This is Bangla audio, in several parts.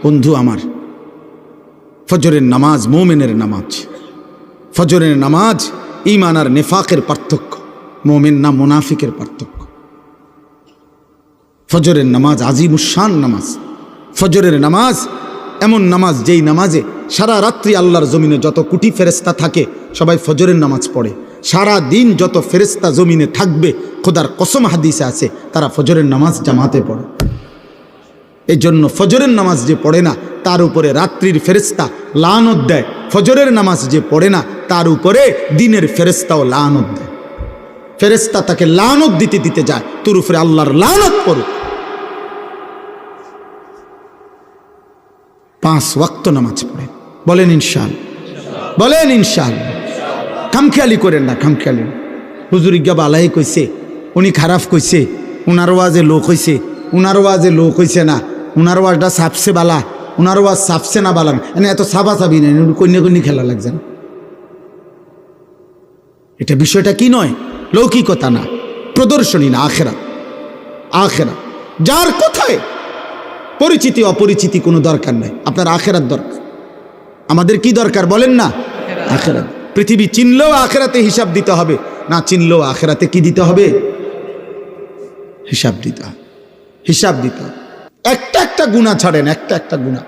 বন্ধু আমার, ফজরের নামাজ মুমিনের নামাজ। ফজরের নামাজ ঈমান আর নিফাকের পার্থক্য, মুমিন না মুনাফিকের পার্থক্য। ফজরের নামাজ আজিমুশান নামাজ। ফজরের নামাজ এমন নামাজ যেই নামাজে সারা রাত্রি আল্লাহর জমিনে যত কোটি ফেরেশতা থাকে সবাই ফজরের নামাজ পড়ে। সারা দিন যত ফেরেশতা জমিনে থাকবে খোদার কসম হাদিসে আছে তারা ফজরের নামাজ জামাতে পড়ে। এই জন্য ফজরের নামাজ যে পড়ে না তার উপরে রাত্রির ফেরেশতা লানত দেয়, ফজরের নামাজ যে পড়ে না তার উপরে দিনের ফেরেশতাও লানত দেয়। ফেরেশতা তাকে লানত দিতে দিতে যায়, তোর উপরে আল্লাহর লানত পড়ুক। 5 ওয়াক্ত নামাজ পড়ে, বলেন ইনশাআল্লাহ, বলেন ইনশাআল্লাহ। খামখেয়ালি করেন না, খামখেয়ালি। হুজুর ইজ্ঞা বালাই কইছে, উনি খারাপ কইছে, উনার ওয়াজে লোক হইছে, উনার ওয়াজে লোক হইছে না, উনার ওয়াজটা সাপসে বালা, উনার ওয়াজ সাপসে না বালান, এনে এত সাবা সাবি নেই, কন্যা কন্যা খেলা লাগছে না। এটা বিষয়টা কি নয়, লৌকিকতা না, প্রদর্শনী না, আখেরাত। আখেরাত যার কোথায় পরিচিতি অপরিচিতি কোনো দরকার নাই, আপনার আখেরাত দরকার। আমাদের কি দরকার বলেন না? আখেরাত। পৃথিবী চিনলেও আখেরাতে হিসাব দিতে হবে, না চিনলেও আখেরাতে কি দিতে হবে? হিসাব দিতে হবে, হিসাব দিতে হবে। একটা একটা গুনাহ ছাড়েন, একটা একটা গুনাহ।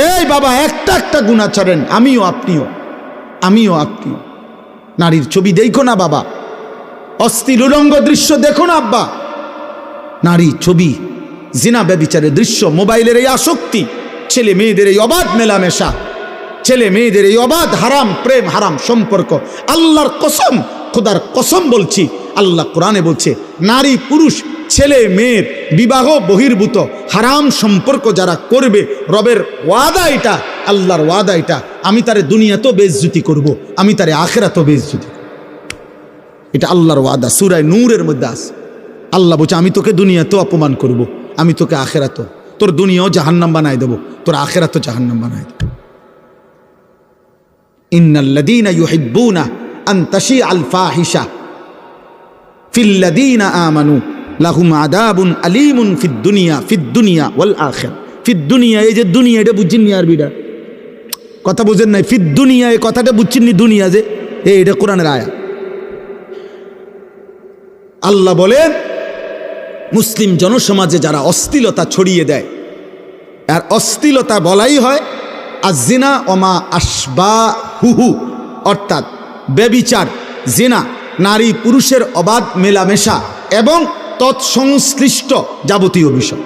এই বাবা একটা একটা গুনাহ ছাড়েন, আমিও আপনিও, আমিও আপনিও। নারীর ছবি দেখো না বাবা, অশ্লীল উলঙ্গ দৃশ্য দেখো না আব্বা। নারী ছবি, জিনা ব্যভিচারের দৃশ্য, মোবাইলের এই আসক্তি, ছেলে মেয়েদের এই অবাধ মেলামেশা, ছেলে মেয়েদের এই অবাধ হারাম প্রেম, হারাম সম্পর্ক। আল্লাহর কসম, খোদার কসম বলছি, আল্লাহ কোরআনে বলছে নারী পুরুষ ছেলে মেয়ের বিবাহ বহির্ভূত হারাম সম্পর্ক যারা করবে, রবের ওয়াদা এটা, আল্লাহর ওয়াদা এটা, আমি তারে দুনিয়াতেও বেইজ্জতি করব, আমি তারে আখিরাতেও বেইজ্জতি করব। এটা আল্লাহর ওয়াদা, সূরা নূরের মধ্যে আছে। আল্লাহ বলছে আমি তোকে দুনিয়াতেও অপমান করব, আমি তোকে আখিরাতেও, তোর দুনিয়াও জাহান্নাম বানায় দেবো, তোর আখিরাতেও জাহান্নাম বানায় দেবো। ইন্নাল্লাযীনা ইউহিব্বুনা আন তাশিআল ফাহিশা ফিল্লাযীনা আমানু লাহুম আযাবুন আলীমুন ফিদ দুনিয়া ওয়াল আখিরা। ফিদ দুনিয়া, এই যে দুনিয়া, এটা বুঝছেন নি? আরবিটা কথা বুঝেন নাই? ফিদ দুনিয়া এই কথাটা বুঝছেন নি? দুনিয়া যে এটা কোরআনের আয়াত। আল্লাহ বলেন মুসলিম জনসমাজে যারা অশ্লীলতা ছড়িয়ে দেয়, আর অশ্লীলতা বলাই হয় আজিনা ওমা আশবাহুহু, অর্থাৎ ব্যভিচার, জিনা, নারী পুরুষের অবাধ মেলামেশা এবং তৎসংশ্লিষ্ট যাবতীয় বিষয়।